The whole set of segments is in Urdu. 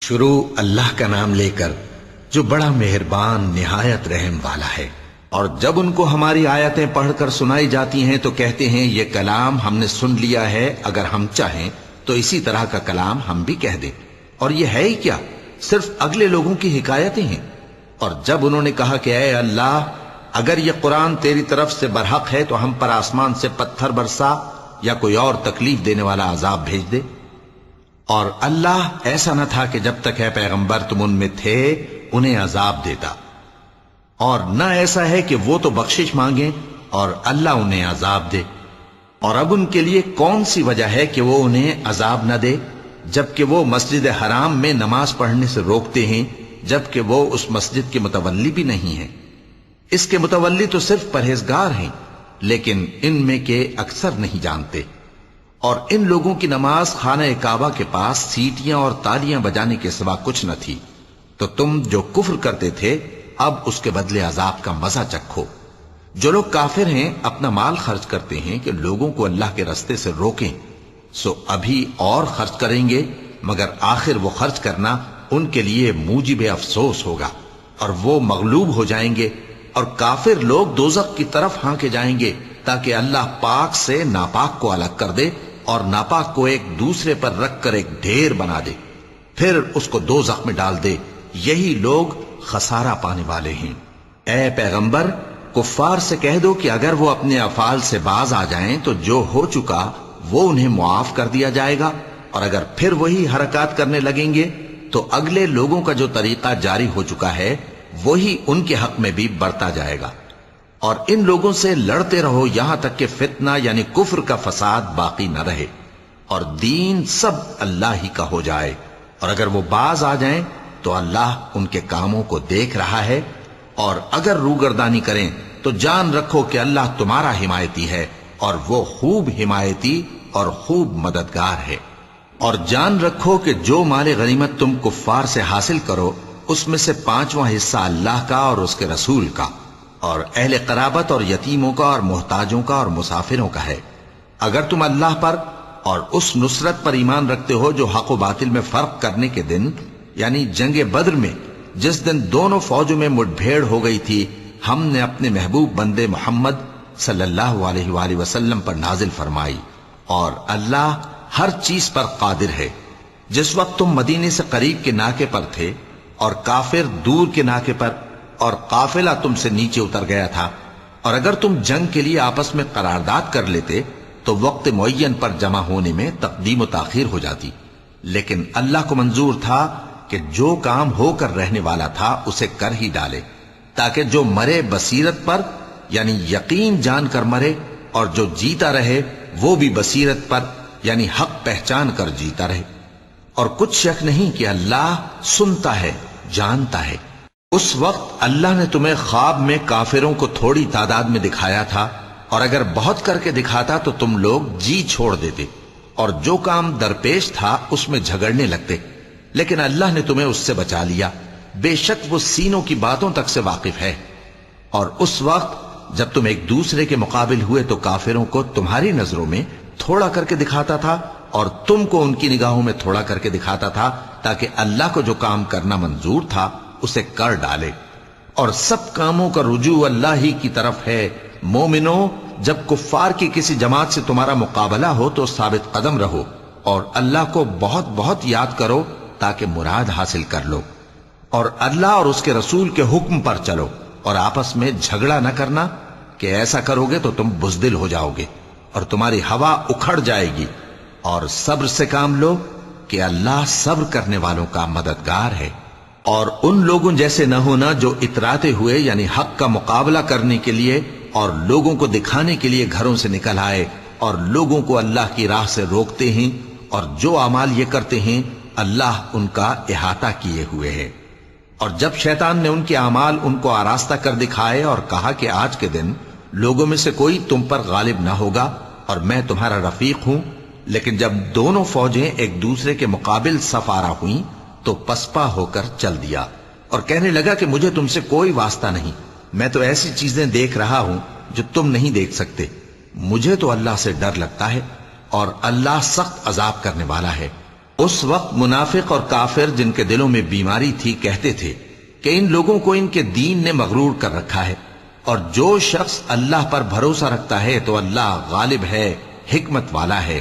شروع اللہ کا نام لے کر جو بڑا مہربان نہایت رحم والا ہے۔ اور جب ان کو ہماری آیتیں پڑھ کر سنائی جاتی ہیں تو کہتے ہیں یہ کلام ہم نے سن لیا ہے، اگر ہم چاہیں تو اسی طرح کا کلام ہم بھی کہہ دیں، اور یہ ہے ہی کیا، صرف اگلے لوگوں کی حکایتیں ہیں۔ اور جب انہوں نے کہا کہ اے اللہ، اگر یہ قرآن تیری طرف سے برحق ہے تو ہم پر آسمان سے پتھر برسا یا کوئی اور تکلیف دینے والا عذاب بھیج دے۔ اور اللہ ایسا نہ تھا کہ جب تک اے پیغمبر تم ان میں تھے انہیں عذاب دیتا، اور نہ ایسا ہے کہ وہ تو بخشش مانگیں اور اللہ انہیں عذاب دے۔ اور اب ان کے لیے کون سی وجہ ہے کہ وہ انہیں عذاب نہ دے، جبکہ وہ مسجد حرام میں نماز پڑھنے سے روکتے ہیں، جبکہ وہ اس مسجد کے متولی بھی نہیں ہیں۔ اس کے متولی تو صرف پرہیزگار ہیں، لیکن ان میں کے اکثر نہیں جانتے۔ اور ان لوگوں کی نماز خانہ کعبہ کے پاس سیٹیاں اور تالیاں بجانے کے سوا کچھ نہ تھی، تو تم جو کفر کرتے تھے اب اس کے بدلے عذاب کا مزہ چکھو۔ جو لوگ کافر ہیں اپنا مال خرچ کرتے ہیں کہ لوگوں کو اللہ کے رستے سے روکیں، سو ابھی اور خرچ کریں گے، مگر آخر وہ خرچ کرنا ان کے لیے موجب افسوس ہوگا، اور وہ مغلوب ہو جائیں گے، اور کافر لوگ دوزخ کی طرف ہانکے جائیں گے تاکہ اللہ پاک سے ناپاک کو الگ کر دے اور ناپاک کو ایک دوسرے پر رکھ کر ایک ڈھیر بنا دے، پھر اس کو دوزخ میں ڈال دے۔ یہی لوگ خسارہ پانے والے ہیں۔ اے پیغمبر، کفار سے کہہ دو کہ اگر وہ اپنے افعال سے باز آ جائیں تو جو ہو چکا وہ انہیں معاف کر دیا جائے گا، اور اگر پھر وہی حرکات کرنے لگیں گے تو اگلے لوگوں کا جو طریقہ جاری ہو چکا ہے وہی ان کے حق میں بھی برتا جائے گا۔ اور ان لوگوں سے لڑتے رہو یہاں تک کہ فتنہ یعنی کفر کا فساد باقی نہ رہے، اور دین سب اللہ ہی کا ہو جائے۔ اور اگر وہ باز آ جائیں تو اللہ ان کے کاموں کو دیکھ رہا ہے، اور اگر روگردانی کریں تو جان رکھو کہ اللہ تمہارا حمایتی ہے، اور وہ خوب حمایتی اور خوب مددگار ہے۔ اور جان رکھو کہ جو مال غنیمت تم کفار سے حاصل کرو اس میں سے 5واں حصہ اللہ کا اور اس کے رسول کا، اور اہل قرابت اور یتیموں کا اور محتاجوں کا اور مسافروں کا ہے۔ اگر تم اللہ پر اور اس نصرت پر ایمان رکھتے ہو جو حق و باطل میں فرق کرنے کے دن یعنی جنگ بدر میں، جس دن دونوں فوجوں میں مٹ بھیڑ ہو گئی تھی، ہم نے اپنے محبوب بندے محمد صلی اللہ علیہ وآلہ وسلم پر نازل فرمائی، اور اللہ ہر چیز پر قادر ہے۔ جس وقت تم مدینے سے قریب کے ناکے پر تھے اور کافر دور کے ناکے پر، اور قافلہ تم سے نیچے اتر گیا تھا، اور اگر تم جنگ کے لیے آپس میں قرارداد کر لیتے تو وقت معین پر جمع ہونے میں تقدیم و تاخیر ہو جاتی، لیکن اللہ کو منظور تھا کہ جو کام ہو کر رہنے والا تھا اسے کر ہی ڈالے، تاکہ جو مرے بصیرت پر یعنی یقین جان کر مرے، اور جو جیتا رہے وہ بھی بصیرت پر یعنی حق پہچان کر جیتا رہے۔ اور کچھ شک نہیں کہ اللہ سنتا ہے، جانتا ہے۔ اس وقت اللہ نے تمہیں خواب میں کافروں کو تھوڑی تعداد میں دکھایا تھا، اور اگر بہت کر کے دکھاتا تو تم لوگ جی چھوڑ دیتے، اور جو کام درپیش تھا اس میں جھگڑنے لگتے، لیکن اللہ نے تمہیں اس سے بچا لیا، بے شک وہ سینوں کی باتوں تک سے واقف ہے۔ اور اس وقت جب تم ایک دوسرے کے مقابل ہوئے تو کافروں کو تمہاری نظروں میں تھوڑا کر کے دکھاتا تھا، اور تم کو ان کی نگاہوں میں تھوڑا کر کے دکھاتا تھا، تاکہ اللہ کو جو کام کرنا منظور تھا اسے کر ڈالے۔ اور سب کاموں کا رجوع اللہ ہی کی طرف ہے۔ مومنو، جب کفار کی کسی جماعت سے تمہارا مقابلہ ہو تو ثابت قدم رہو، اور اللہ کو بہت بہت یاد کرو تاکہ مراد حاصل کر لو، اور اللہ اور اس کے رسول کے حکم پر چلو، اور آپس میں جھگڑا نہ کرنا، کہ ایسا کرو گے تو تم بزدل ہو جاؤ گے اور تمہاری ہوا اکھڑ جائے گی۔ اور صبر سے کام لو کہ اللہ صبر کرنے والوں کا مددگار ہے۔ اور ان لوگوں جیسے نہ ہونا جو اتراتے ہوئے یعنی حق کا مقابلہ کرنے کے لیے اور لوگوں کو دکھانے کے لیے گھروں سے نکل آئے اور لوگوں کو اللہ کی راہ سے روکتے ہیں، اور جو اعمال یہ کرتے ہیں اللہ ان کا احاطہ کیے ہوئے ہے۔ اور جب شیطان نے ان کے اعمال ان کو آراستہ کر دکھائے اور کہا کہ آج کے دن لوگوں میں سے کوئی تم پر غالب نہ ہوگا اور میں تمہارا رفیق ہوں، لیکن جب دونوں فوجیں ایک دوسرے کے مقابل صف آرا ہوئیں تو پسپا ہو کر چل دیا، اور کہنے لگا کہ مجھے تم سے کوئی واسطہ نہیں، میں تو ایسی چیزیں دیکھ رہا ہوں جو تم نہیں دیکھ سکتے۔ مجھے تو اللہ سے ڈر لگتا ہے، اور اللہ سخت عذاب کرنے والا ہے۔ اس وقت منافق اور کافر جن کے دلوں میں بیماری تھی کہتے تھے کہ ان لوگوں کو ان کے دین نے مغرور کر رکھا ہے، اور جو شخص اللہ پر بھروسہ رکھتا ہے تو اللہ غالب ہے، حکمت والا ہے۔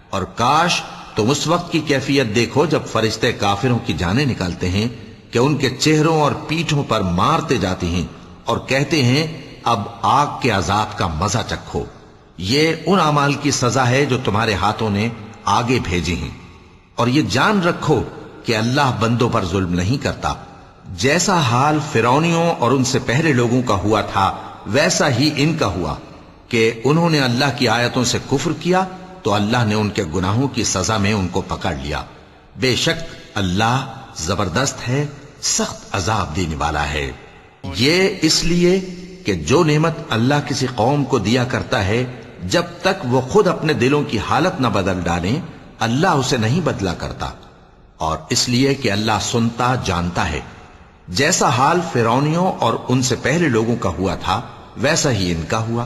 اور کاش تم اس وقت کی کیفیت دیکھو جب فرشتے کافروں کی جانیں نکالتے ہیں کہ ان کے چہروں اور پیٹھوں پر مارتے جاتے ہیں اور کہتے ہیں اب آگ کے عذاب کا مزہ چکھو، یہ ان اعمال کی سزا ہے جو تمہارے ہاتھوں نے آگے بھیجی ہیں۔ اور یہ جان رکھو کہ اللہ بندوں پر ظلم نہیں کرتا۔ جیسا حال فرعونیوں اور ان سے پہلے لوگوں کا ہوا تھا ویسا ہی ان کا ہوا کہ انہوں نے اللہ کی آیتوں سے کفر کیا تو اللہ نے ان کے گناہوں کی سزا میں ان کو پکڑ لیا۔ بے شک اللہ زبردست ہے، سخت عذاب دینے والا ہے۔ یہ اس لیے کہ جو نعمت اللہ کسی قوم کو دیا کرتا ہے جب تک وہ خود اپنے دلوں کی حالت نہ بدل ڈالیں اللہ اسے نہیں بدلا کرتا، اور اس لیے کہ اللہ سنتا جانتا ہے۔ جیسا حال فرعونیوں اور ان سے پہلے لوگوں کا ہوا تھا ویسا ہی ان کا ہوا۔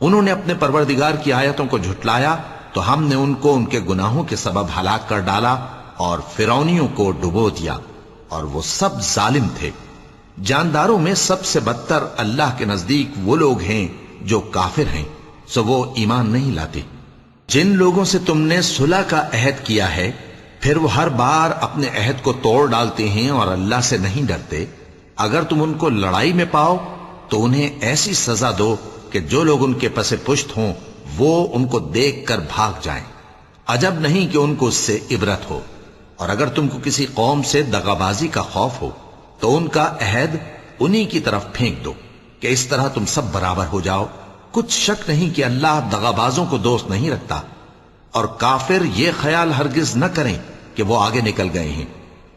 انہوں نے اپنے پروردگار کی آیتوں کو جھٹلایا تو ہم نے ان کو ان کے گناہوں کے سبب ہلاک کر ڈالا اور فرعونیوں کو ڈبو دیا، اور وہ سب ظالم تھے۔ جانداروں میں سب سے بدتر اللہ کے نزدیک وہ لوگ ہیں جو کافر ہیں، سو وہ ایمان نہیں لاتے۔ جن لوگوں سے تم نے صلح کا عہد کیا ہے پھر وہ ہر بار اپنے عہد کو توڑ ڈالتے ہیں اور اللہ سے نہیں ڈرتے، اگر تم ان کو لڑائی میں پاؤ تو انہیں ایسی سزا دو کہ جو لوگ ان کے پس پشت ہوں وہ ان کو دیکھ کر بھاگ جائیں، عجب نہیں کہ ان کو اس سے عبرت ہو۔ اور اگر تم کو کسی قوم سے دغابازی کا خوف ہو تو ان کا عہد انہی کی طرف پھینک دو کہ اس طرح تم سب برابر ہو جاؤ۔ کچھ شک نہیں کہ اللہ دغابازوں کو دوست نہیں رکھتا، اور کافر یہ خیال ہرگز نہ کریں کہ وہ آگے نکل گئے ہیں،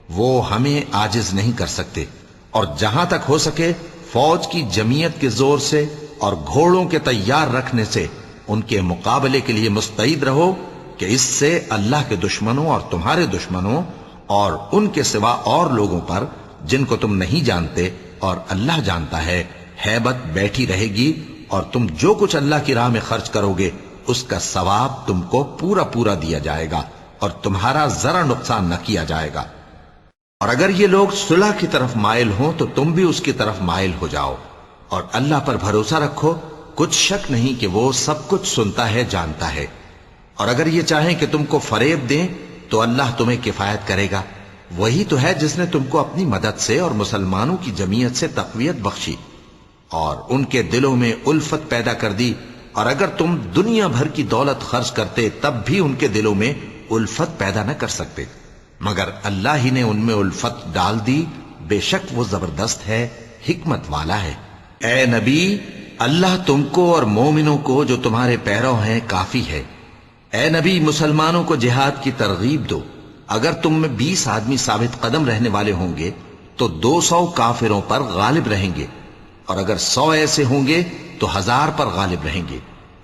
وہ ہمیں عاجز نہیں کر سکتے۔ اور جہاں تک ہو سکے فوج کی جمعیت کے زور سے اور گھوڑوں کے تیار رکھنے سے ان کے مقابلے کے لیے مستعد رہو کہ اس سے اللہ کے دشمنوں اور تمہارے دشمنوں اور ان کے سوا اور لوگوں پر جن کو تم نہیں جانتے اور اللہ جانتا ہے ہیبت بیٹھی رہے گی، اور تم جو کچھ اللہ کی راہ میں خرچ کرو گے اس کا ثواب تم کو پورا پورا دیا جائے گا اور تمہارا ذرا نقصان نہ کیا جائے گا۔ اور اگر یہ لوگ صلح کی طرف مائل ہوں تو تم بھی اس کی طرف مائل ہو جاؤ، اور اللہ پر بھروسہ رکھو، کچھ شک نہیں کہ وہ سب کچھ سنتا ہے جانتا ہے۔ اور اگر یہ چاہیں کہ تم کو فریب دیں تو اللہ تمہیں کفایت کرے گا، وہی تو ہے جس نے تم کو اپنی مدد سے اور مسلمانوں کی جمعیت سے تقویت بخشی اور ان کے دلوں میں الفت پیدا کر دی، اور اگر تم دنیا بھر کی دولت خرچ کرتے تب بھی ان کے دلوں میں الفت پیدا نہ کر سکتے، مگر اللہ ہی نے ان میں الفت ڈال دی، بے شک وہ زبردست ہے، حکمت والا ہے۔ اے نبی، اللہ تم کو اور مومنوں کو جو تمہارے پیرو ہیں کافی ہے۔ اے نبی، مسلمانوں کو جہاد کی ترغیب دو۔ اگر تم میں 20 آدمی ثابت قدم رہنے والے ہوں گے تو 200 کافروں پر غالب رہیں گے، اور اگر 100 ایسے ہوں گے تو 1000 پر غالب رہیں گے،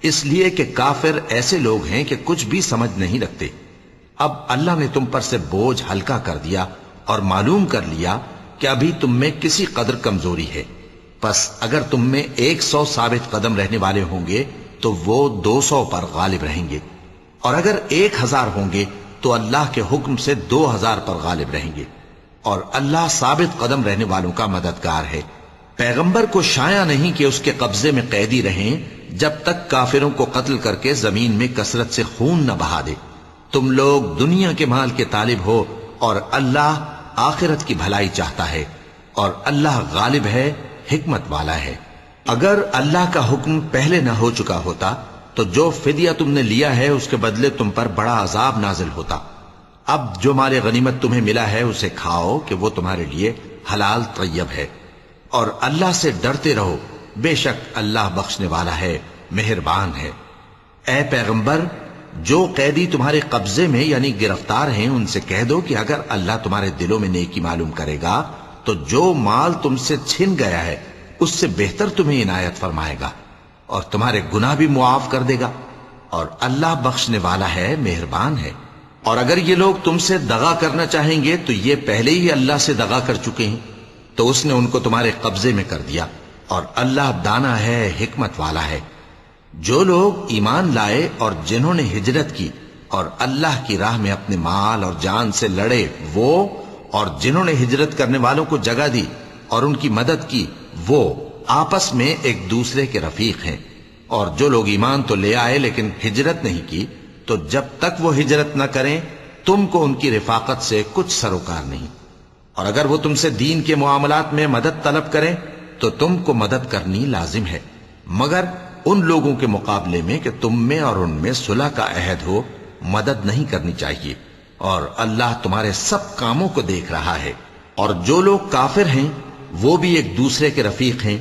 اس لیے کہ کافر ایسے لوگ ہیں کہ کچھ بھی سمجھ نہیں رکھتے۔ اب اللہ نے تم پر سے بوجھ ہلکا کر دیا اور معلوم کر لیا کہ ابھی تم میں کسی قدر کمزوری ہے، پس اگر تم میں 100 ثابت قدم رہنے والے ہوں گے تو وہ 200 پر غالب رہیں گے، اور اگر 1000 ہوں گے تو اللہ کے حکم سے 2000 پر غالب رہیں گے، اور اللہ ثابت قدم رہنے والوں کا مددگار ہے۔ پیغمبر کو شایع نہیں کہ اس کے قبضے میں قیدی رہیں جب تک کافروں کو قتل کر کے زمین میں کثرت سے خون نہ بہا دے۔ تم لوگ دنیا کے مال کے طالب ہو اور اللہ آخرت کی بھلائی چاہتا ہے، اور اللہ غالب ہے، حکمت والا ہے۔ اگر اللہ کا حکم پہلے نہ ہو چکا ہوتا تو جو فدیہ تم نے لیا ہے اس کے بدلے تم پر بڑا عذاب نازل ہوتا۔ اب جو مال غنیمت تمہیں ملا ہے اسے کھاؤ کہ وہ تمہارے لیے حلال طیب ہے، اور اللہ سے ڈرتے رہو، بے شک اللہ بخشنے والا ہے، مہربان ہے۔ اے پیغمبر، جو قیدی تمہارے قبضے میں یعنی گرفتار ہیں ان سے کہہ دو کہ اگر اللہ تمہارے دلوں میں نیکی معلوم کرے گا تو جو مال تم سے چھن گیا ہے اس سے بہتر تمہیں عنایت فرمائے گا اور تمہارے گناہ بھی معاف کر دے گا، اور اللہ بخشنے والا ہے، مہربان ہے۔ اور اگر یہ لوگ تم سے دغا کرنا چاہیں گے تو یہ پہلے ہی اللہ سے دغا کر چکے ہیں، تو اس نے ان کو تمہارے قبضے میں کر دیا، اور اللہ دانا ہے، حکمت والا ہے۔ جو لوگ ایمان لائے اور جنہوں نے ہجرت کی اور اللہ کی راہ میں اپنے مال اور جان سے لڑے وہ، اور جنہوں نے ہجرت کرنے والوں کو جگہ دی اور ان کی مدد کی وہ آپس میں ایک دوسرے کے رفیق ہیں۔ اور جو لوگ ایمان تو لے آئے لیکن ہجرت نہیں کی، تو جب تک وہ ہجرت نہ کریں تم کو ان کی رفاقت سے کچھ سروکار نہیں، اور اگر وہ تم سے دین کے معاملات میں مدد طلب کریں تو تم کو مدد کرنی لازم ہے، مگر ان لوگوں کے مقابلے میں کہ تم میں اور ان میں صلح کا عہد ہو مدد نہیں کرنی چاہیے، اور اللہ تمہارے سب کاموں کو دیکھ رہا ہے۔ اور جو لوگ کافر ہیں وہ بھی ایک دوسرے کے رفیق ہیں۔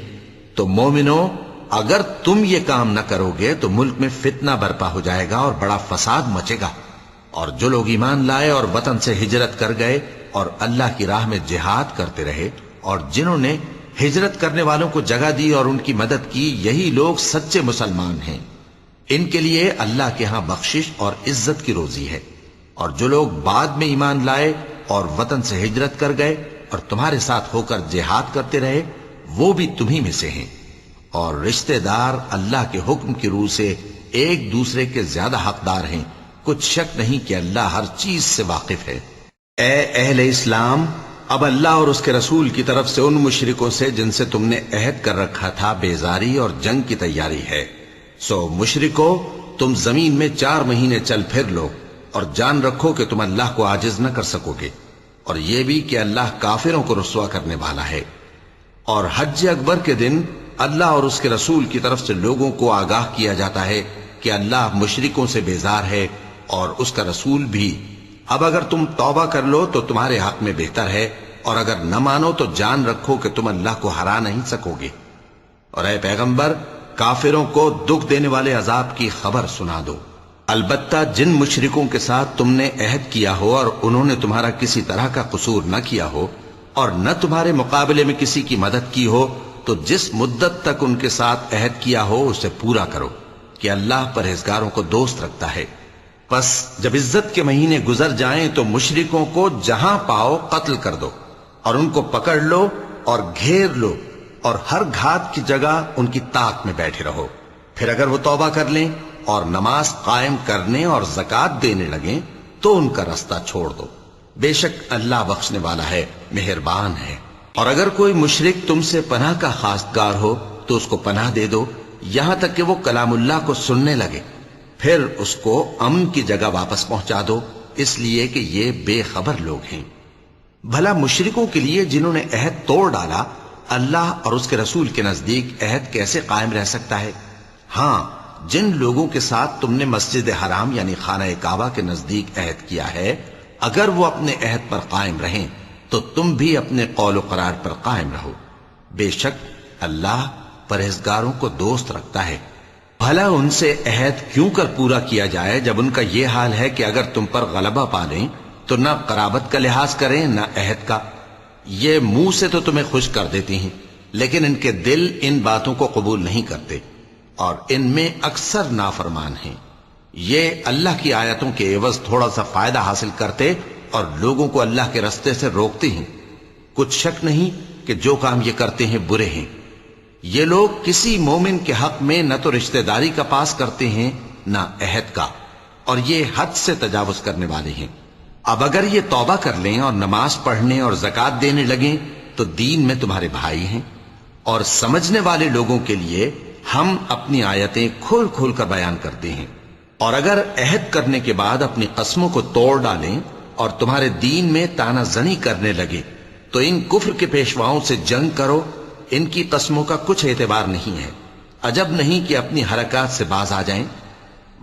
تو مومنو، اگر تم یہ کام نہ کرو گے تو ملک میں فتنہ برپا ہو جائے گا اور بڑا فساد مچے گا۔ اور جو لوگ ایمان لائے اور وطن سے ہجرت کر گئے اور اللہ کی راہ میں جہاد کرتے رہے، اور جنہوں نے ہجرت کرنے والوں کو جگہ دی اور ان کی مدد کی، یہی لوگ سچے مسلمان ہیں۔ ان کے لیے اللہ کے ہاں بخشش اور عزت کی روزی ہے۔ اور جو لوگ بعد میں ایمان لائے اور وطن سے ہجرت کر گئے اور تمہارے ساتھ ہو کر جہاد کرتے رہے، وہ بھی تمہیں میں سے ہیں۔ اور رشتہ دار اللہ کے حکم کی روح سے ایک دوسرے کے زیادہ حقدار ہیں، کچھ شک نہیں کہ اللہ ہر چیز سے واقف ہے۔ اے اہل اسلام، اب اللہ اور اس کے رسول کی طرف سے ان مشرکوں سے جن سے تم نے عہد کر رکھا تھا بیزاری اور جنگ کی تیاری ہے۔ سو مشرکو، تم زمین میں 4 مہینے چل پھر لو اور جان رکھو کہ تم اللہ کو عاجز نہ کر سکو گے، اور یہ بھی کہ اللہ کافروں کو رسوا کرنے والا ہے۔ اور حج اکبر کے دن اللہ اور اس کے رسول کی طرف سے لوگوں کو آگاہ کیا جاتا ہے کہ اللہ مشرکوں سے بیزار ہے اور اس کا رسول بھی۔ اب اگر تم توبہ کر لو تو تمہارے حق میں بہتر ہے، اور اگر نہ مانو تو جان رکھو کہ تم اللہ کو ہرا نہیں سکو گے۔ اور اے پیغمبر، کافروں کو دکھ دینے والے عذاب کی خبر سنا دو۔ البتہ جن مشرکوں کے ساتھ تم نے عہد کیا ہو اور انہوں نے تمہارا کسی طرح کا قصور نہ کیا ہو اور نہ تمہارے مقابلے میں کسی کی مدد کی ہو، تو جس مدت تک ان کے ساتھ عہد کیا ہو اسے پورا کرو، کہ اللہ پرہیزگاروں کو دوست رکھتا ہے۔ پس جب عزت کے مہینے گزر جائیں تو مشرکوں کو جہاں پاؤ قتل کر دو، اور ان کو پکڑ لو اور گھیر لو، اور ہر گھات کی جگہ ان کی طاق میں بیٹھے رہو۔ پھر اگر وہ توبہ کر لیں اور نماز قائم کرنے اور زکوٰۃ دینے لگیں تو ان کا رستہ چھوڑ دو، بے شک اللہ بخشنے والا ہے، مہربان ہے۔ اور اگر کوئی مشرک تم سے پناہ کا خواستگار ہو تو اس کو پناہ دے دو، یہاں تک کہ وہ کلام اللہ کو سننے لگے، پھر اس کو امن کی جگہ واپس پہنچا دو، اس لیے کہ یہ بے خبر لوگ ہیں۔ بھلا مشرکوں کے لیے جنہوں نے عہد توڑ ڈالا، اللہ اور اس کے رسول کے نزدیک عہد کیسے قائم رہ سکتا ہے؟ ہاں، جن لوگوں کے ساتھ تم نے مسجد حرام یعنی خانہ کعبہ کے نزدیک عہد کیا ہے، اگر وہ اپنے عہد پر قائم رہیں تو تم بھی اپنے قول و قرار پر قائم رہو، بے شک اللہ پرہیزگاروں کو دوست رکھتا ہے۔ بھلا ان سے عہد کیوں کر پورا کیا جائے جب ان کا یہ حال ہے کہ اگر تم پر غلبہ پا لیں تو نہ قرابت کا لحاظ کریں نہ عہد کا۔ یہ منہ سے تو تمہیں خوش کر دیتی ہیں، لیکن ان کے دل ان باتوں کو قبول نہیں کرتے، اور ان میں اکثر نافرمان ہیں۔ یہ اللہ کی آیتوں کے عوض تھوڑا سا فائدہ حاصل کرتے اور لوگوں کو اللہ کے رستے سے روکتے ہیں۔ کچھ شک نہیں کہ جو کام یہ کرتے ہیں برے ہیں۔ یہ لوگ کسی مومن کے حق میں نہ تو رشتہ داری کا پاس کرتے ہیں نہ عہد کا، اور یہ حد سے تجاوز کرنے والے ہیں۔ اب اگر یہ توبہ کر لیں اور نماز پڑھنے اور زکوٰۃ دینے لگیں تو دین میں تمہارے بھائی ہیں، اور سمجھنے والے لوگوں کے لیے ہم اپنی آیتیں کھول کھول کر بیان کرتے ہیں۔ اور اگر عہد کرنے کے بعد اپنی قسموں کو توڑ ڈالیں اور تمہارے دین میں تانا زنی کرنے لگے تو ان کفر کے پیشواؤں سے جنگ کرو، ان کی قسموں کا کچھ اعتبار نہیں ہے، عجب نہیں کہ اپنی حرکات سے باز آ جائیں۔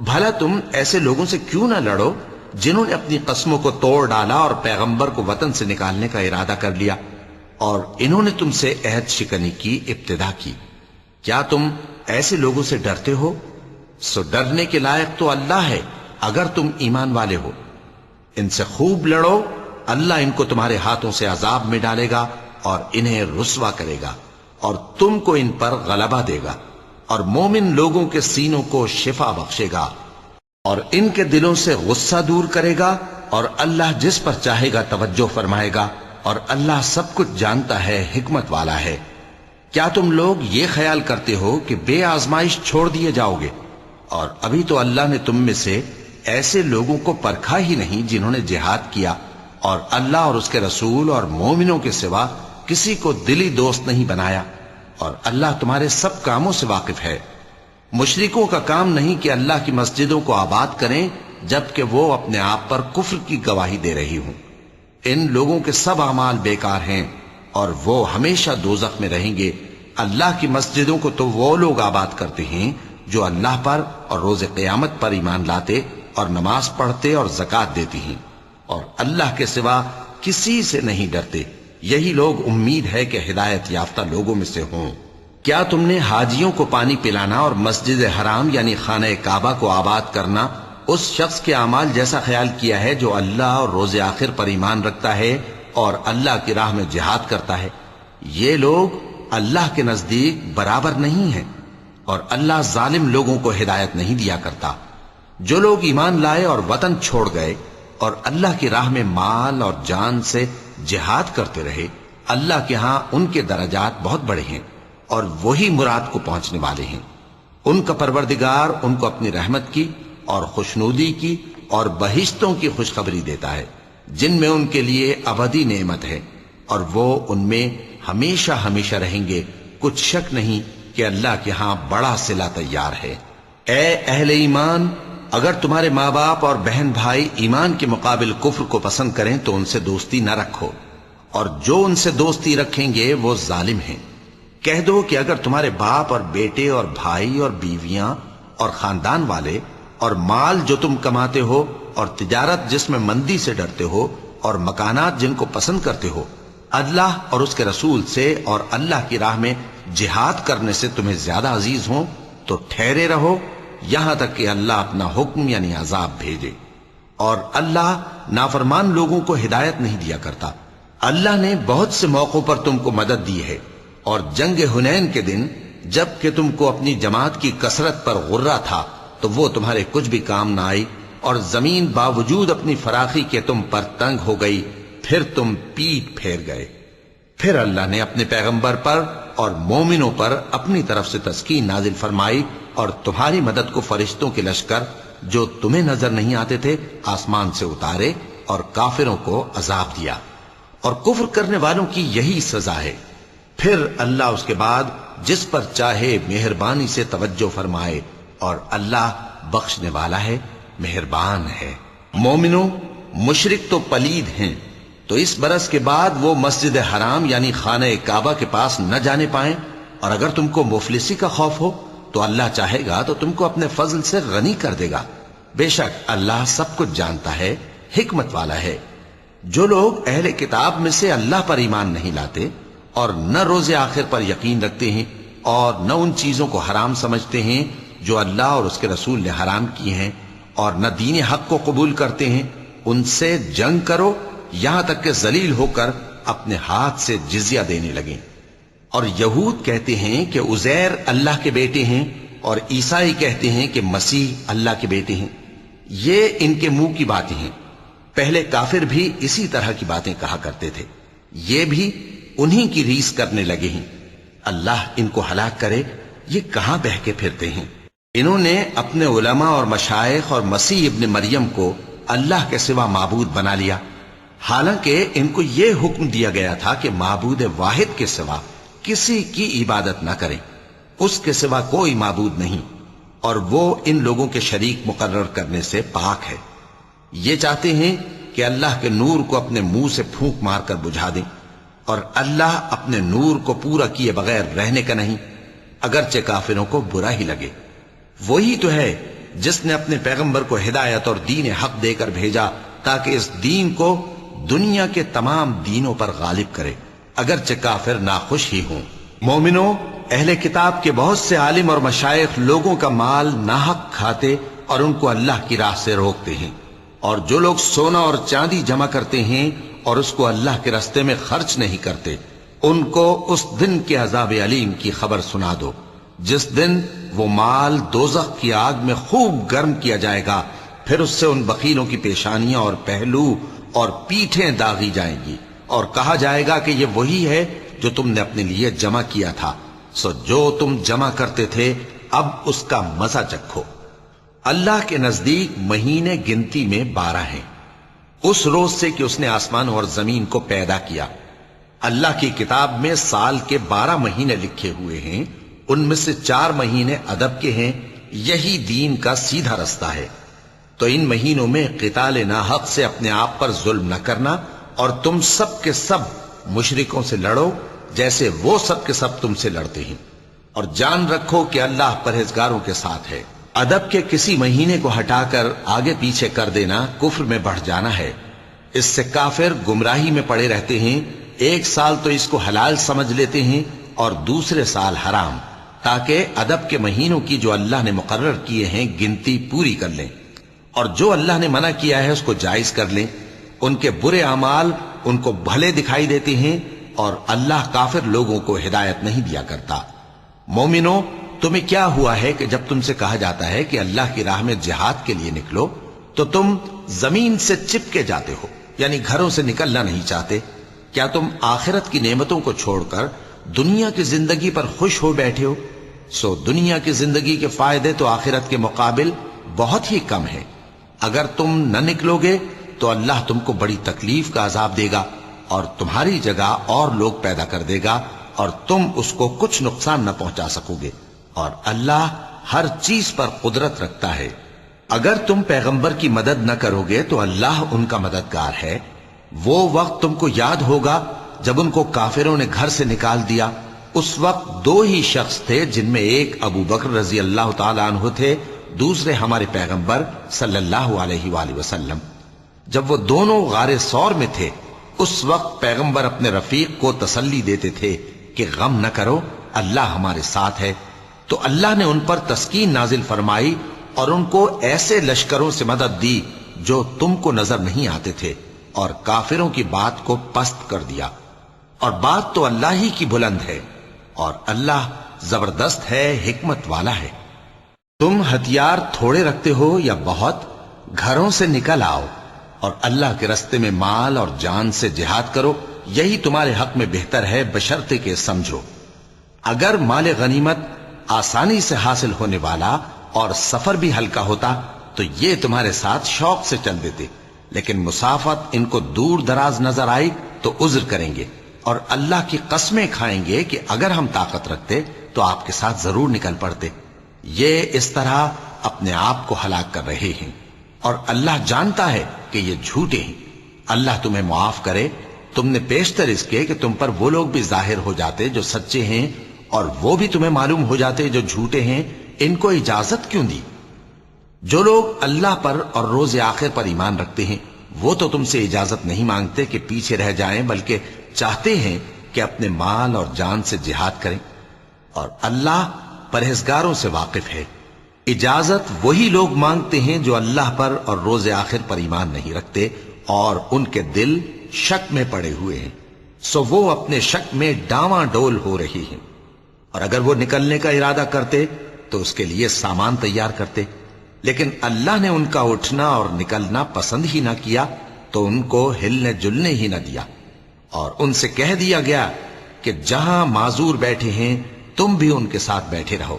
بھلا تم ایسے لوگوں سے کیوں نہ لڑو جنہوں نے اپنی قسموں کو توڑ ڈالا اور پیغمبر کو وطن سے نکالنے کا ارادہ کر لیا، اور انہوں نے تم سے عہد شکنی کی ابتدا کی۔ کیا تم ایسے لوگوں سے ڈرتے ہو؟ سو ڈرنے کے لائق تو اللہ ہے اگر تم ایمان والے ہو۔ ان سے خوب لڑو، اللہ ان کو تمہارے ہاتھوں سے عذاب میں ڈالے گا اور انہیں رسوا کرے گا، اور تم کو ان پر غلبہ دے گا، اور مومن لوگوں کے سینوں کو شفا بخشے گا، اور ان کے دلوں سے غصہ دور کرے گا، اور اللہ جس پر چاہے گا توجہ فرمائے گا، اور اللہ سب کچھ جانتا ہے، حکمت والا ہے۔ کیا تم لوگ یہ خیال کرتے ہو کہ بے آزمائش چھوڑ دیے جاؤ گے؟ اور ابھی تو اللہ نے تم میں سے ایسے لوگوں کو پرکھا ہی نہیں جنہوں نے جہاد کیا اور اللہ اور اس کے رسول اور مومنوں کے سوا کسی کو دلی دوست نہیں بنایا، اور اللہ تمہارے سب کاموں سے واقف ہے۔ مشرکوں کا کام نہیں کہ اللہ کی مسجدوں کو آباد کریں جبکہ وہ اپنے آپ پر کفر کی گواہی دے رہی ہوں۔ ان لوگوں کے سب اعمال بیکار ہیں اور وہ ہمیشہ دوزخ میں رہیں گے۔ اللہ کی مسجدوں کو تو وہ لوگ آباد کرتے ہیں جو اللہ پر اور روز قیامت پر ایمان لاتے اور نماز پڑھتے اور زکوٰۃ دیتی ہیں اور اللہ کے سوا کسی سے نہیں ڈرتے۔ یہی لوگ امید ہے کہ ہدایت یافتہ لوگوں میں سے ہوں۔ کیا تم نے حاجیوں کو پانی پلانا اور مسجد حرام یعنی خانہ کعبہ کو آباد کرنا اس شخص کے اعمال جیسا خیال کیا ہے جو اللہ اور روز آخر پر ایمان رکھتا ہے اور اللہ کی راہ میں جہاد کرتا ہے؟ یہ لوگ اللہ کے نزدیک برابر نہیں ہیں، اور اللہ ظالم لوگوں کو ہدایت نہیں دیا کرتا۔ جو لوگ ایمان لائے اور وطن چھوڑ گئے اور اللہ کی راہ میں مال اور جان سے جہاد کرتے رہے، اللہ کے ہاں ان کے درجات بہت بڑے ہیں اور وہی مراد کو پہنچنے والے ہیں۔ ان کا پروردگار ان کو اپنی رحمت کی اور خوشنودی کی اور بہشتوں کی خوشخبری دیتا ہے جن میں ان کے لیے ابدی نعمت ہے، اور وہ ان میں ہمیشہ ہمیشہ رہیں گے۔ کچھ شک نہیں کہ اللہ کے ہاں بڑا صلہ تیار ہے۔ اے اہل ایمان، اگر تمہارے ماں باپ اور بہن بھائی ایمان کے مقابل کفر کو پسند کریں تو ان سے دوستی نہ رکھو، اور جو ان سے دوستی رکھیں گے وہ ظالم ہیں۔ کہہ دو کہ اگر تمہارے باپ اور بیٹے اور بھائی اور بیویاں اور خاندان والے اور مال جو تم کماتے ہو اور تجارت جس میں مندی سے ڈرتے ہو اور مکانات جن کو پسند کرتے ہو اللہ اور اس کے رسول سے اور اللہ کی راہ میں جہاد کرنے سے تمہیں زیادہ عزیز ہوں تو ٹھہرے رہو یہاں تک کہ اللہ اپنا حکم یعنی عذاب بھیجے، اور اللہ نافرمان لوگوں کو ہدایت نہیں دیا کرتا۔ اللہ نے بہت سے موقعوں پر تم کو مدد دی ہے، اور جنگ حنین کے دن جب کہ تم کو اپنی جماعت کی کثرت پر غرہ تھا تو وہ تمہارے کچھ بھی کام نہ آئی، اور زمین باوجود اپنی فراخی کے تم پر تنگ ہو گئی، پھر تم پیٹ پھیر گئے۔ پھر اللہ نے اپنے پیغمبر پر اور مومنوں پر اپنی طرف سے تسکین نازل فرمائی اور تمہاری مدد کو فرشتوں کے لشکر جو تمہیں نظر نہیں آتے تھے آسمان سے اتارے اور کافروں کو عذاب دیا، اور کفر کرنے والوں کی یہی سزا ہے۔ پھر اللہ اس کے بعد جس پر چاہے مہربانی سے توجہ فرمائے، اور اللہ بخشنے والا ہے، مہربان ہے۔ مومنوں، مشرک تو پلید ہیں، تو اس برس کے بعد وہ مسجد حرام یعنی خانہ کعبہ کے پاس نہ جانے پائیں، اور اگر تم کو مفلسی کا خوف ہو تو اللہ چاہے گا تو تم کو اپنے فضل سے غنی کر دے گا۔ بے شک اللہ سب کچھ جانتا ہے، حکمت والا ہے۔ جو لوگ اہل کتاب میں سے اللہ پر ایمان نہیں لاتے اور نہ روز آخر پر یقین رکھتے ہیں اور نہ ان چیزوں کو حرام سمجھتے ہیں جو اللہ اور اس کے رسول نے حرام کی ہیں، اور نہ دین حق کو قبول کرتے ہیں، ان سے جنگ کرو یہاں تک کہ ذلیل ہو کر اپنے ہاتھ سے جزیہ دینے لگیں۔ اور یہود کہتے ہیں کہ عزیر اللہ کے بیٹے ہیں، اور عیسائی کہتے ہیں کہ مسیح اللہ کے بیٹے ہیں۔ یہ ان کے منہ کی باتیں ہیں، پہلے کافر بھی اسی طرح کی باتیں کہا کرتے تھے، یہ بھی انہی کی ریس کرنے لگے ہیں۔ اللہ ان کو ہلاک کرے، یہ کہاں بہہ کے پھرتے ہیں۔ انہوں نے اپنے علماء اور مشائخ اور مسیح ابن مریم کو اللہ کے سوا معبود بنا لیا، حالانکہ ان کو یہ حکم دیا گیا تھا کہ معبود واحد کے سوا کسی کی عبادت نہ کریں، اس کے سوا کوئی معبود نہیں، اور وہ ان لوگوں کے شریک مقرر کرنے سے پاک ہے۔ یہ چاہتے ہیں کہ اللہ کے نور کو اپنے منہ سے پھونک مار کر بجھا دیں، اور اللہ اپنے نور کو پورا کیے بغیر رہنے کا نہیں، اگرچہ کافروں کو برا ہی لگے۔ وہی تو ہے جس نے اپنے پیغمبر کو ہدایت اور دین حق دے کر بھیجا تاکہ اس دین کو دنیا کے تمام دینوں پر غالب کرے، اگرچہ کافر ناخوش ہی ہوں۔ مومنوں، اہل کتاب کے بہت سے عالم اور مشائخ لوگوں کا مال ناحق کھاتے اور ان کو اللہ کی راہ سے روکتے ہیں، اور جو لوگ سونا اور چاندی جمع کرتے ہیں اور اس کو اللہ کے راستے میں خرچ نہیں کرتے، ان کو اس دن کے عذاب علیم کی خبر سنا دو، جس دن وہ مال دوزخ کی آگ میں خوب گرم کیا جائے گا، پھر اس سے ان بخیلوں کی پیشانیاں اور پہلو اور پیٹھیں داغی جائیں گی، اور کہا جائے گا کہ یہ وہی ہے جو تم نے اپنے لیے جمع کیا تھا، سو جو تم جمع کرتے تھے اب اس کا مزہ چکھو۔ اللہ کے نزدیک مہینے گنتی میں 12 ہیں، اس روز سے کہ اس نے آسمان اور زمین کو پیدا کیا۔ اللہ کی کتاب میں سال کے 12 مہینے لکھے ہوئے ہیں، ان میں سے 4 مہینے ادب کے ہیں، یہی دین کا سیدھا رستہ ہے۔ تو ان مہینوں میں قتال ناحق سے اپنے آپ پر ظلم نہ کرنا، اور تم سب کے سب مشرکوں سے لڑو جیسے وہ سب کے سب تم سے لڑتے ہیں، اور جان رکھو کہ اللہ پرہیزگاروں کے ساتھ ہے۔ ادب کے کسی مہینے کو ہٹا کر آگے پیچھے کر دینا کفر میں بڑھ جانا ہے، اس سے کافر گمراہی میں پڑے رہتے ہیں۔ ایک سال تو اس کو حلال سمجھ لیتے ہیں اور دوسرے سال حرام، تاکہ ادب کے مہینوں کی جو اللہ نے مقرر کیے ہیں گنتی پوری کر لیں، اور جو اللہ نے منع کیا ہے اس کو جائز کر لیں۔ ان کے برے اعمال ان کو بھلے دکھائی دیتے ہیں، اور اللہ کافر لوگوں کو ہدایت نہیں دیا کرتا۔ مومنو، تمہیں کیا ہوا ہے کہ جب تم سے کہا جاتا ہے کہ اللہ کی راہ میں جہاد کے لیے نکلو تو تم زمین سے چپکے جاتے ہو، یعنی گھروں سے نکلنا نہیں چاہتے؟ کیا تم آخرت کی نعمتوں کو چھوڑ کر دنیا کی زندگی پر خوش ہو بیٹھے ہو؟ سو دنیا کی زندگی کے فائدے تو آخرت کے مقابل بہت ہی کم ہیں۔ اگر تم نہ نکلو گے تو اللہ تم کو بڑی تکلیف کا عذاب دے گا، اور تمہاری جگہ اور لوگ پیدا کر دے گا، اور تم اس کو کچھ نقصان نہ پہنچا سکو گے، اور اللہ ہر چیز پر قدرت رکھتا ہے۔ اگر تم پیغمبر کی مدد نہ کرو گے تو اللہ ان کا مددگار ہے۔ وہ وقت تم کو یاد ہوگا جب ان کو کافروں نے گھر سے نکال دیا۔ اس وقت 2 ہی شخص تھے، جن میں ایک ابو بکر رضی اللہ تعالی عنہ تھے، دوسرے ہمارے پیغمبر صلی اللہ علیہ وآلہ وسلم۔ جب وہ دونوں غار ثور میں تھے، اس وقت پیغمبر اپنے رفیق کو تسلی دیتے تھے کہ غم نہ کرو، اللہ ہمارے ساتھ ہے۔ تو اللہ نے ان پر تسکین نازل فرمائی اور ان کو ایسے لشکروں سے مدد دی جو تم کو نظر نہیں آتے تھے، اور کافروں کی بات کو پست کر دیا۔ اور بات تو اللہ ہی کی بلند ہے، اور اللہ زبردست ہے، حکمت والا ہے۔ تم ہتھیار تھوڑے رکھتے ہو یا بہت، گھروں سے نکل آؤ اور اللہ کے رستے میں مال اور جان سے جہاد کرو، یہی تمہارے حق میں بہتر ہے، بشرطے کہ سمجھو۔ اگر مال غنیمت آسانی سے حاصل ہونے والا اور سفر بھی ہلکا ہوتا تو یہ تمہارے ساتھ شوق سے چل دیتے، لیکن مسافت ان کو دور دراز نظر آئی تو عذر کریں گے، اور اللہ کی قسمیں کھائیں گے کہ اگر ہم طاقت رکھتے تو آپ کے ساتھ ضرور نکل پڑتے۔ یہ اس طرح اپنے آپ کو ہلاک کر رہے ہیں، اور اللہ جانتا ہے کہ یہ جھوٹے ہیں۔ اللہ تمہیں معاف کرے۔ تم نے پیشتر اس کے کہ تم پر وہ لوگ بھی ظاہر ہو جاتے جو سچے ہیں، اور وہ بھی تمہیں معلوم ہو جاتے جو جھوٹے ہیں۔ ان کو اجازت کیوں دی؟ جو لوگ اللہ پر اور روز آخر پر ایمان رکھتے ہیں وہ تو تم سے اجازت نہیں مانگتے کہ پیچھے رہ جائیں، بلکہ چاہتے ہیں کہ اپنے مال اور جان سے جہاد کریں، اور اللہ پرہیزگاروں سے واقف ہے۔ اجازت وہی لوگ مانگتے ہیں جو اللہ پر اور روز آخر پر ایمان نہیں رکھتے اور ان کے دل شک میں پڑے ہوئے ہیں، سو وہ اپنے شک میں ڈاواں ڈول ہو رہی ہیں۔ اور اگر وہ نکلنے کا ارادہ کرتے تو اس کے لیے سامان تیار کرتے، لیکن اللہ نے ان کا اٹھنا اور نکلنا پسند ہی نہ کیا تو ان کو ہلنے جلنے ہی نہ دیا، اور ان سے کہہ دیا گیا کہ جہاں معذور بیٹھے ہیں تم بھی ان کے ساتھ بیٹھے رہو۔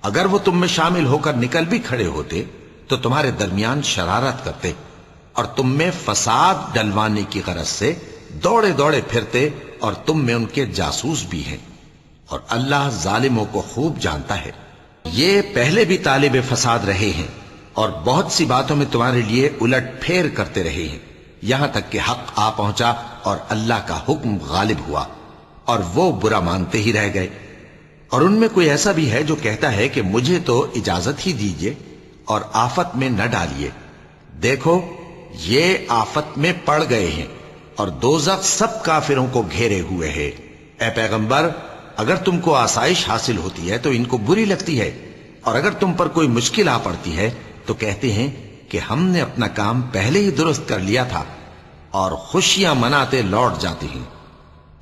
اگر وہ تم میں شامل ہو کر نکل بھی کھڑے ہوتے تو تمہارے درمیان شرارت کرتے اور تم میں فساد ڈلوانے کی غرض سے دوڑے دوڑے پھرتے، اور تم میں ان کے جاسوس بھی ہیں، اور اللہ ظالموں کو خوب جانتا ہے۔ یہ پہلے بھی طالب فساد رہے ہیں اور بہت سی باتوں میں تمہارے لیے الٹ پھیر کرتے رہے ہیں، یہاں تک کہ حق آ پہنچا اور اللہ کا حکم غالب ہوا، اور وہ برا مانتے ہی رہ گئے۔ اور ان میں کوئی ایسا بھی ہے جو کہتا ہے کہ مجھے تو اجازت ہی دیجئے اور آفت میں نہ ڈالیے۔ دیکھو یہ آفت میں پڑ گئے ہیں، اور دوزخ سب کافروں کو گھیرے ہوئے ہے۔ اے پیغمبر، اگر تم کو آسائش حاصل ہوتی ہے تو ان کو بری لگتی ہے، اور اگر تم پر کوئی مشکل آ پڑتی ہے تو کہتے ہیں کہ ہم نے اپنا کام پہلے ہی درست کر لیا تھا، اور خوشیاں مناتے لوٹ جاتے ہیں۔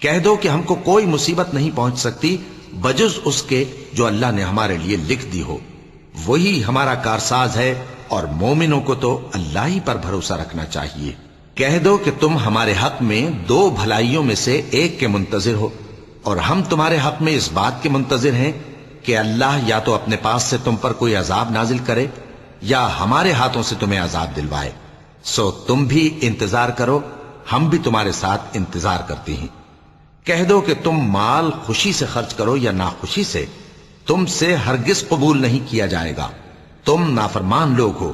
کہہ دو کہ ہم کو کوئی مصیبت نہیں پہنچ سکتی بجز اس کے جو اللہ نے ہمارے لیے لکھ دی ہو، وہی ہمارا کارساز ہے، اور مومنوں کو تو اللہ ہی پر بھروسہ رکھنا چاہیے۔ کہہ دو کہ تم ہمارے حق میں 2 بھلائیوں میں سے ایک کے منتظر ہو، اور ہم تمہارے حق میں اس بات کے منتظر ہیں کہ اللہ یا تو اپنے پاس سے تم پر کوئی عذاب نازل کرے یا ہمارے ہاتھوں سے تمہیں عذاب دلوائے، سو تم بھی انتظار کرو، ہم بھی تمہارے ساتھ انتظار کرتے ہیں۔ کہہ دو کہ تم مال خوشی سے خرچ کرو یا ناخوشی سے، تم سے ہرگز قبول نہیں کیا جائے گا، تم نافرمان لوگ ہو،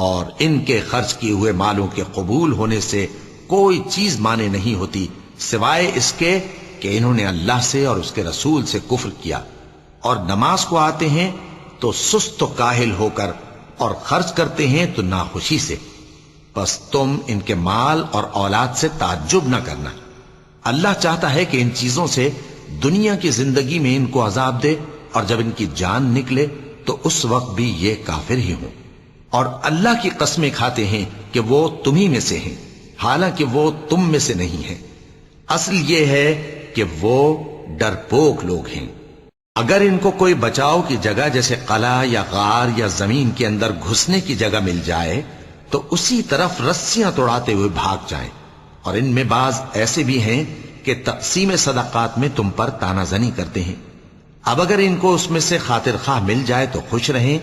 اور ان کے خرچ کیے ہوئے مالوں کے قبول ہونے سے کوئی چیز مانے نہیں ہوتی سوائے اس کے کہ انہوں نے اللہ سے اور اس کے رسول سے کفر کیا، اور نماز کو آتے ہیں تو سست و کاہل ہو کر، اور خرچ کرتے ہیں تو ناخوشی سے، بس تم ان کے مال اور اولاد سے تعجب نہ کرنا۔ اللہ چاہتا ہے کہ ان چیزوں سے دنیا کی زندگی میں ان کو عذاب دے، اور جب ان کی جان نکلے تو اس وقت بھی یہ کافر ہی ہوں، اور اللہ کی قسمیں کھاتے ہیں کہ وہ تمہیں میں سے ہیں، حالانکہ وہ تم میں سے نہیں ہیں۔ اصل یہ ہے کہ وہ ڈرپوک لوگ ہیں۔ اگر ان کو کوئی بچاؤ کی جگہ جیسے قلعہ یا غار یا زمین کے اندر گھسنے کی جگہ مل جائے تو اسی طرف رسیاں توڑاتے ہوئے بھاگ جائیں، اور ان میں بعض ایسے بھی ہیں کہ تقسیم صدقات میں تم پر تانا زنی کرتے ہیں۔ اب اگر ان کو اس میں سے خاطر خواہ مل جائے تو خوش رہیں،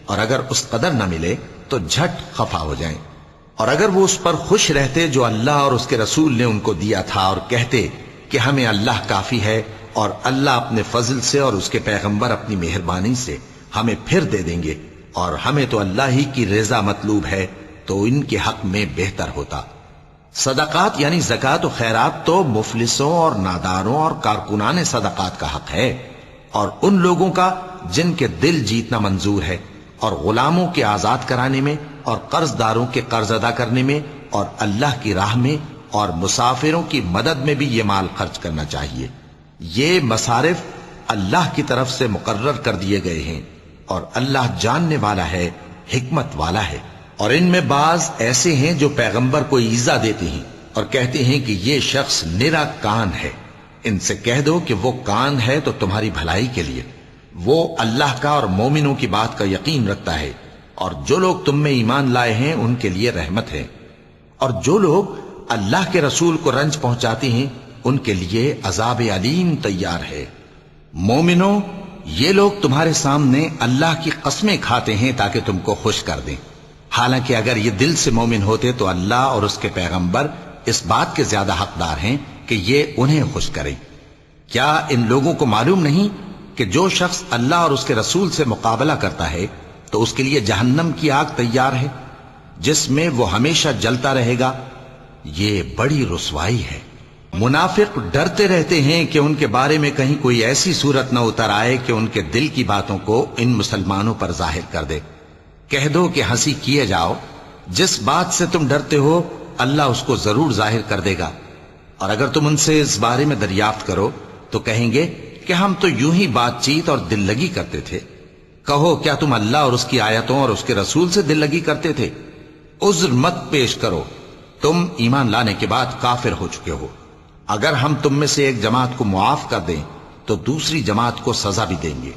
اور اگر اس قدر نہ ملے تو جھٹ خفا ہو جائیں، اور اگر وہ اس پر خوش رہتے جو اللہ اور اس کے رسول نے ان کو دیا تھا، اور کہتے کہ ہمیں اللہ کافی ہے، اور اللہ اپنے فضل سے اور اس کے پیغمبر اپنی مہربانی سے ہمیں پھر دے دیں گے، اور ہمیں تو اللہ ہی کی رضا مطلوب ہے، تو ان کے حق میں بہتر ہوتا۔ صدقات یعنی زکوٰۃ و خیرات تو مفلسوں اور ناداروں اور کارکنان صدقات کا حق ہے، اور ان لوگوں کا جن کے دل جیتنا منظور ہے، اور غلاموں کے آزاد کرانے میں، اور قرض داروں کے قرض ادا کرنے میں، اور اللہ کی راہ میں، اور مسافروں کی مدد میں بھی یہ مال خرچ کرنا چاہیے۔ یہ مصارف اللہ کی طرف سے مقرر کر دیے گئے ہیں، اور اللہ جاننے والا ہے، حکمت والا ہے۔ اور ان میں بعض ایسے ہیں جو پیغمبر کو ایذا دیتے ہیں اور کہتے ہیں کہ یہ شخص نرا کان ہے۔ ان سے کہہ دو کہ وہ کان ہے تو تمہاری بھلائی کے لیے، وہ اللہ کا اور مومنوں کی بات کا یقین رکھتا ہے، اور جو لوگ تم میں ایمان لائے ہیں ان کے لیے رحمت ہے، اور جو لوگ اللہ کے رسول کو رنج پہنچاتے ہیں ان کے لیے عذاب علیم تیار ہے۔ مومنوں، یہ لوگ تمہارے سامنے اللہ کی قسمیں کھاتے ہیں تاکہ تم کو خوش کر دیں، حالانکہ اگر یہ دل سے مومن ہوتے تو اللہ اور اس کے پیغمبر اس بات کے زیادہ حقدار ہیں کہ یہ انہیں خوش کریں۔ کیا ان لوگوں کو معلوم نہیں کہ جو شخص اللہ اور اس کے رسول سے مقابلہ کرتا ہے تو اس کے لیے جہنم کی آگ تیار ہے جس میں وہ ہمیشہ جلتا رہے گا؟ یہ بڑی رسوائی ہے۔ منافق ڈرتے رہتے ہیں کہ ان کے بارے میں کہیں کوئی ایسی صورت نہ اتر آئے کہ ان کے دل کی باتوں کو ان مسلمانوں پر ظاہر کر دے۔ کہہ دو کہ ہنسی کیے جاؤ، جس بات سے تم ڈرتے ہو اللہ اس کو ضرور ظاہر کر دے گا، اور اگر تم ان سے اس بارے میں دریافت کرو تو کہیں گے کہ ہم تو یوں ہی بات چیت اور دل لگی کرتے تھے۔ کہو کیا تم اللہ اور اس کی آیتوں اور اس کے رسول سے دل لگی کرتے تھے؟ عذر مت پیش کرو، تم ایمان لانے کے بعد کافر ہو چکے ہو۔ اگر ہم تم میں سے ایک جماعت کو معاف کر دیں تو دوسری جماعت کو سزا بھی دیں گے،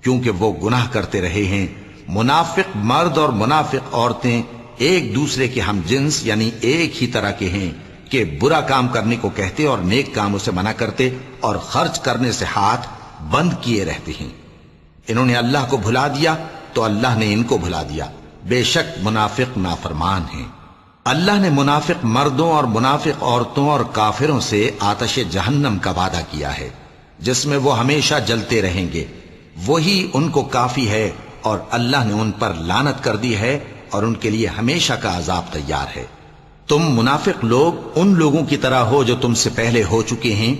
کیونکہ وہ گناہ کرتے رہے ہیں۔ منافق مرد اور منافق عورتیں ایک دوسرے کے ہم جنس یعنی ایک ہی طرح کے ہیں کہ برا کام کرنے کو کہتے اور نیک کاموں سے منع کرتے اور خرچ کرنے سے ہاتھ بند کیے رہتے ہیں۔ انہوں نے اللہ کو بھلا دیا تو اللہ نے ان کو بھلا دیا، بے شک منافق نافرمان ہیں۔ اللہ نے منافق مردوں اور منافق عورتوں اور کافروں سے آتش جہنم کا وعدہ کیا ہے جس میں وہ ہمیشہ جلتے رہیں گے، وہی ان کو کافی ہے، اور اللہ نے ان پر لعنت کر دی ہے اور ان کے لیے ہمیشہ کا عذاب تیار ہے۔ تم منافق لوگ ان لوگوں کی طرح ہو جو تم سے پہلے ہو چکے ہیں،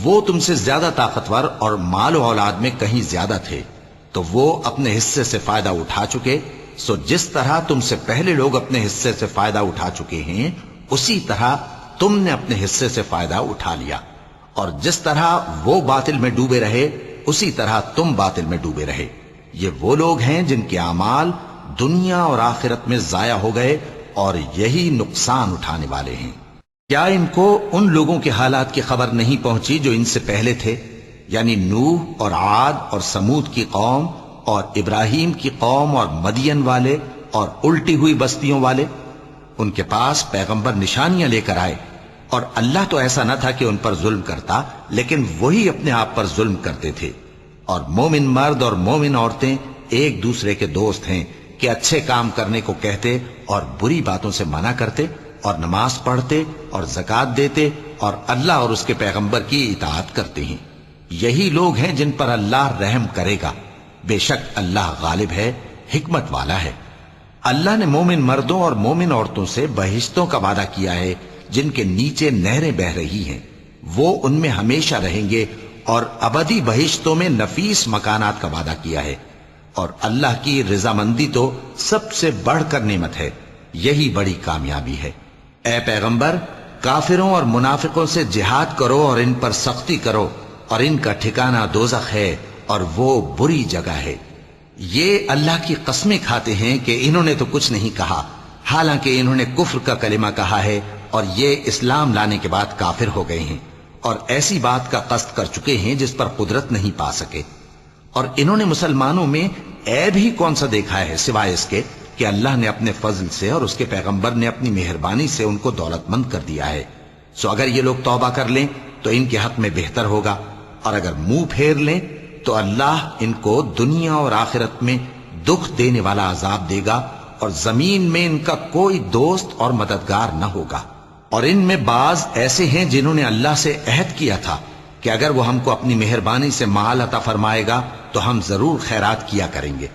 وہ تم سے زیادہ طاقتور اور مال و اولاد میں کہیں زیادہ تھے، تو وہ اپنے حصے سے فائدہ اٹھا چکے، سو جس طرح تم سے پہلے لوگ اپنے حصے سے فائدہ اٹھا چکے ہیں اسی طرح تم نے اپنے حصے سے فائدہ اٹھا لیا، اور جس طرح وہ باطل میں ڈوبے رہے اسی طرح تم باطل میں ڈوبے رہے۔ یہ وہ لوگ ہیں جن کے اعمال دنیا اور آخرت میں ضائع ہو گئے اور یہی نقصان اٹھانے والے ہیں۔ کیا ان کو ان لوگوں کے حالات کی خبر نہیں پہنچی جو ان سے پہلے تھے، یعنی نوح اور عاد اور سمود کی قوم اور ابراہیم کی قوم اور مدین والے اور الٹی ہوئی بستیوں والے؟ ان کے پاس پیغمبر نشانیاں لے کر آئے، اور اللہ تو ایسا نہ تھا کہ ان پر ظلم کرتا، لیکن وہی اپنے آپ پر ظلم کرتے تھے۔ اور مومن مرد اور مومن عورتیں ایک دوسرے کے دوست ہیں، کہ اچھے کام کرنے کو کہتے اور بری باتوں سے منع کرتے اور نماز پڑھتے اور زکات دیتے اور اللہ اور اس کے پیغمبر کی اطاعت کرتے ہیں، یہی لوگ ہیں جن پر اللہ رحم کرے گا۔ بے شک اللہ غالب ہے، حکمت والا ہے۔ اللہ نے مومن مردوں اور مومن عورتوں سے بہشتوں کا وعدہ کیا ہے جن کے نیچے نہریں بہ رہی ہیں، وہ ان میں ہمیشہ رہیں گے، اور ابدی بہشتوں میں نفیس مکانات کا وعدہ کیا ہے۔ اور اللہ کی رضامندی تو سب سے بڑھ کر نعمت ہے، یہی بڑی کامیابی ہے۔ اے پیغمبر، کافروں اور منافقوں سے جہاد کرو اور ان پر سختی کرو، اور ان کا ٹھکانہ دوزخ ہے اور وہ بری جگہ ہے۔ یہ اللہ کی قسمیں کھاتے ہیں کہ انہوں نے تو کچھ نہیں کہا، حالانکہ انہوں نے کفر کا کلمہ کہا ہے اور یہ اسلام لانے کے بعد کافر ہو گئے ہیں، اور ایسی بات کا قصد کر چکے ہیں جس پر قدرت نہیں پا سکے۔ اور انہوں نے مسلمانوں میں عیب ہی کون سا دیکھا ہے سوائے اس کے کہ اللہ نے اپنے فضل سے اور اس کے پیغمبر نے اپنی مہربانی سے ان کو دولت مند کر دیا ہے۔ سو اگر یہ لوگ توبہ کر لیں تو ان کے حق میں بہتر ہوگا، اور اگر منہ پھیر لیں تو اللہ ان کو دنیا اور آخرت میں دکھ دینے والا عذاب دے گا، اور زمین میں ان کا کوئی دوست اور مددگار نہ ہوگا۔ اور ان میں بعض ایسے ہیں جنہوں نے اللہ سے عہد کیا تھا کہ اگر وہ ہم کو اپنی مہربانی سے مال عطا فرمائے گا تو ہم ضرور خیرات کیا کریں گے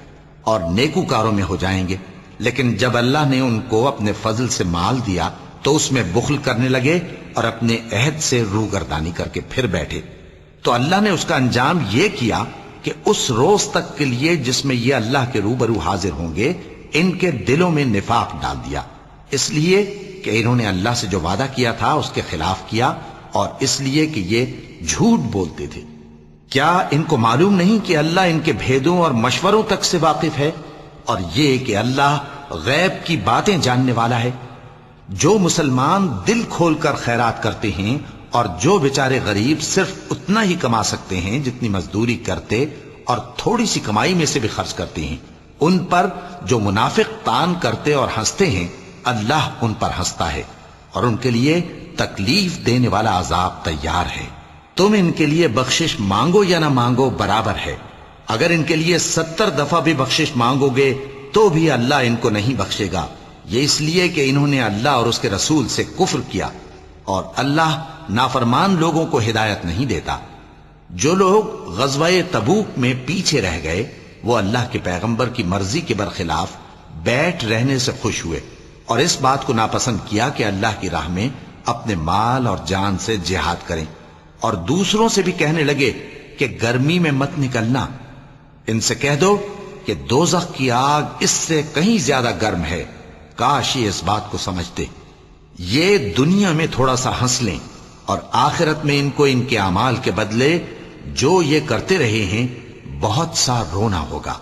اور نیکوکاروں میں ہو جائیں گے، لیکن جب اللہ نے ان کو اپنے فضل سے مال دیا تو اس میں بخل کرنے لگے اور اپنے عہد سے روگردانی کر کے پھر بیٹھے۔ تو اللہ نے اس کا انجام یہ کیا کہ اس روز تک کے لیے جس میں یہ اللہ کے روبرو حاضر ہوں گے، ان کے دلوں میں نفاق ڈال دیا، اس لیے کہ انہوں نے اللہ سے جو وعدہ کیا تھا اس کے خلاف کیا، اور اس لیے کہ یہ جھوٹ بولتے تھے۔ کیا ان کو معلوم نہیں کہ اللہ ان کے بھیدوں اور مشوروں تک سے واقف ہے، اور یہ کہ اللہ غیب کی باتیں جاننے والا ہے؟ جو مسلمان دل کھول کر خیرات کرتے ہیں اور جو بیچارے غریب صرف اتنا ہی کما سکتے ہیں جتنی مزدوری کرتے اور تھوڑی سی کمائی میں سے بھی خرچ کرتے ہیں، ان پر جو منافق تان کرتے اور ہنستے ہیں، اللہ ان پر ہنستا ہے اور ان کے لیے تکلیف دینے والا عذاب تیار ہے۔ تم ان کے لیے بخشش مانگو یا نہ مانگو برابر ہے، اگر ان کے لیے 70 دفعہ بھی بخشش مانگو گے تو بھی اللہ ان کو نہیں بخشے گا، یہ اس لیے کہ انہوں نے اللہ اور اس کے رسول سے کفر کیا، اور اللہ نافرمان لوگوں کو ہدایت نہیں دیتا۔ جو لوگ غزوہ تبوک میں پیچھے رہ گئے وہ اللہ کے پیغمبر کی مرضی کے برخلاف بیٹھ رہنے سے خوش ہوئے، اور اس بات کو ناپسند کیا کہ اللہ کی راہ میں اپنے مال اور جان سے جہاد کریں، اور دوسروں سے بھی کہنے لگے کہ گرمی میں مت نکلنا، ان سے کہہ دو کہ دوزخ کی آگ اس سے کہیں زیادہ گرم ہے، کاش یہ اس بات کو سمجھتے۔ یہ دنیا میں تھوڑا سا ہنس لیں اور آخرت میں ان کو ان کے اعمال کے بدلے جو یہ کرتے رہے ہیں بہت سا رونا ہوگا۔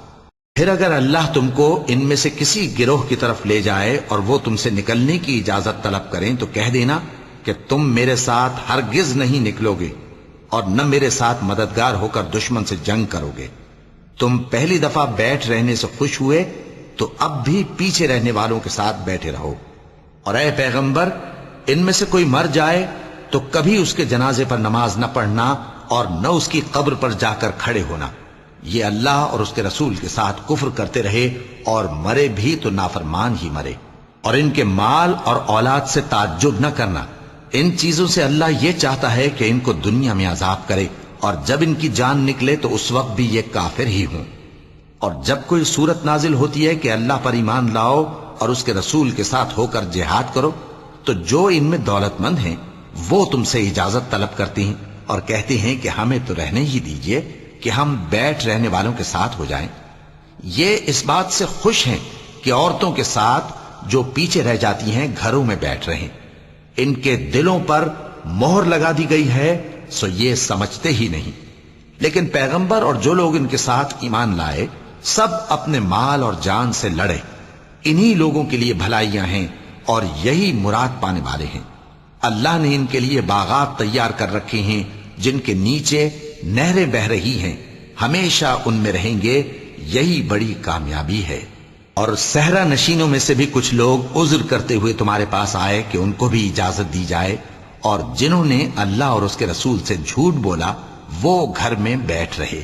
پھر اگر اللہ تم کو ان میں سے کسی گروہ کی طرف لے جائے اور وہ تم سے نکلنے کی اجازت طلب کریں تو کہہ دینا کہ تم میرے ساتھ ہرگز نہیں نکلو گے اور نہ میرے ساتھ مددگار ہو کر دشمن سے جنگ کرو گے۔ تم پہلی دفعہ بیٹھ رہنے سے خوش ہوئے تو اب بھی پیچھے رہنے والوں کے ساتھ بیٹھے رہو، اور اے پیغمبر، ان میں سے کوئی مر جائے تو کبھی اس کے جنازے پر نماز نہ پڑھنا اور نہ اس کی قبر پر جا کر کھڑے ہونا۔ یہ اللہ اور اس کے رسول کے ساتھ کفر کرتے رہے اور مرے بھی تو نافرمان ہی مرے۔ اور ان کے مال اور اولاد سے تعجب نہ کرنا، ان چیزوں سے اللہ یہ چاہتا ہے کہ ان کو دنیا میں عذاب کرے، اور جب ان کی جان نکلے تو اس وقت بھی یہ کافر ہی ہوں۔ اور جب کوئی صورت نازل ہوتی ہے کہ اللہ پر ایمان لاؤ اور اس کے رسول کے ساتھ ہو کر جہاد کرو، تو جو ان میں دولت مند ہیں وہ تم سے اجازت طلب کرتے ہیں اور کہتے ہیں کہ ہمیں تو رہنے ہی دیجئے کہ ہم بیٹھ رہنے والوں کے ساتھ ہو جائیں۔ یہ اس بات سے خوش ہیں کہ عورتوں کے ساتھ جو پیچھے رہ جاتی ہیں گھروں میں بیٹھ رہیں۔ ان کے دلوں پر مہر لگا دی گئی ہے، سو یہ سمجھتے ہی نہیں۔ لیکن پیغمبر اور جو لوگ ان کے ساتھ ایمان لائے سب اپنے مال اور جان سے لڑے، انہی لوگوں کے لیے بھلائیاں ہیں اور یہی مراد پانے والے ہیں۔ اللہ نے ان کے لیے باغات تیار کر رکھے ہیں جن کے نیچے نہریں بہ رہی ہیں، ہمیشہ ان میں رہیں گے، یہی بڑی کامیابی ہے۔ اور صحرا نشینوں میں سے بھی کچھ لوگ عذر کرتے ہوئے تمہارے پاس آئے کہ ان کو بھی اجازت دی جائے، اور جنہوں نے اللہ اور اس کے رسول سے جھوٹ بولا وہ گھر میں بیٹھ رہے۔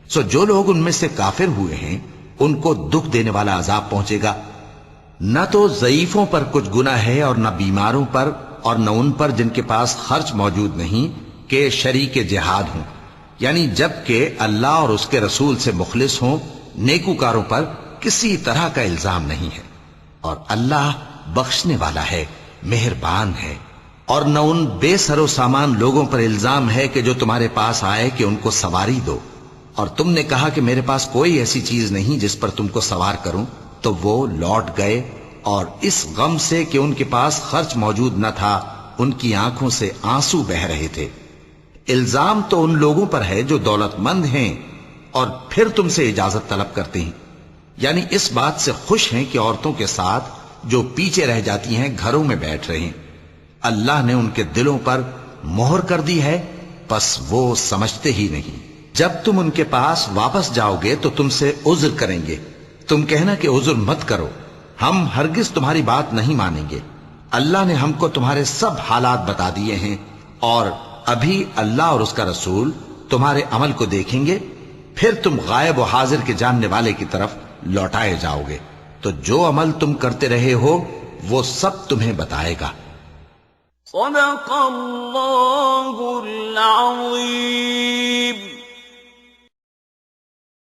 سو جو لوگ ان میں سے کافر ہوئے ہیں ان کو دکھ دینے والا عذاب پہنچے گا۔ نہ تو ضعیفوں پر کچھ گناہ ہے اور نہ بیماروں پر اور نہ ان پر جن کے پاس خرچ موجود نہیں کہ شریک جہاد ہوں، یعنی جب کہ اللہ اور اس کے رسول سے مخلص ہوں، نیکوکاروں پر کسی طرح کا الزام نہیں ہے، اور اللہ بخشنے والا ہے، مہربان ہے۔ اور نہ ان بے سر و سامان لوگوں پر الزام ہے کہ جو تمہارے پاس آئے کہ ان کو سواری دو، اور تم نے کہا کہ میرے پاس کوئی ایسی چیز نہیں جس پر تم کو سوار کروں، تو وہ لوٹ گئے، اور اس غم سے کہ ان کے پاس خرچ موجود نہ تھا ان کی آنکھوں سے آنسو بہ رہے تھے۔ الزام تو ان لوگوں پر ہے جو دولت مند ہیں اور پھر تم سے اجازت طلب کرتے ہیں، یعنی اس بات سے خوش ہیں کہ عورتوں کے ساتھ جو پیچھے رہ جاتی ہیں گھروں میں بیٹھ رہے ہیں۔ اللہ نے ان کے دلوں پر مہر کر دی ہے، پس وہ سمجھتے ہی نہیں۔ جب تم ان کے پاس واپس جاؤ گے تو تم سے عذر کریں گے، تم کہنا کہ عذر مت کرو، ہم ہرگز تمہاری بات نہیں مانیں گے۔ اللہ نے ہم کو تمہارے سب حالات بتا دیے ہیں، اور ابھی اللہ اور اس کا رسول تمہارے عمل کو دیکھیں گے، پھر تم غائب و حاضر کے جاننے والے کی طرف لوٹائے جاؤ گے، تو جو عمل تم کرتے رہے ہو وہ سب تمہیں بتائے گا۔ صدق اللہ العظیم۔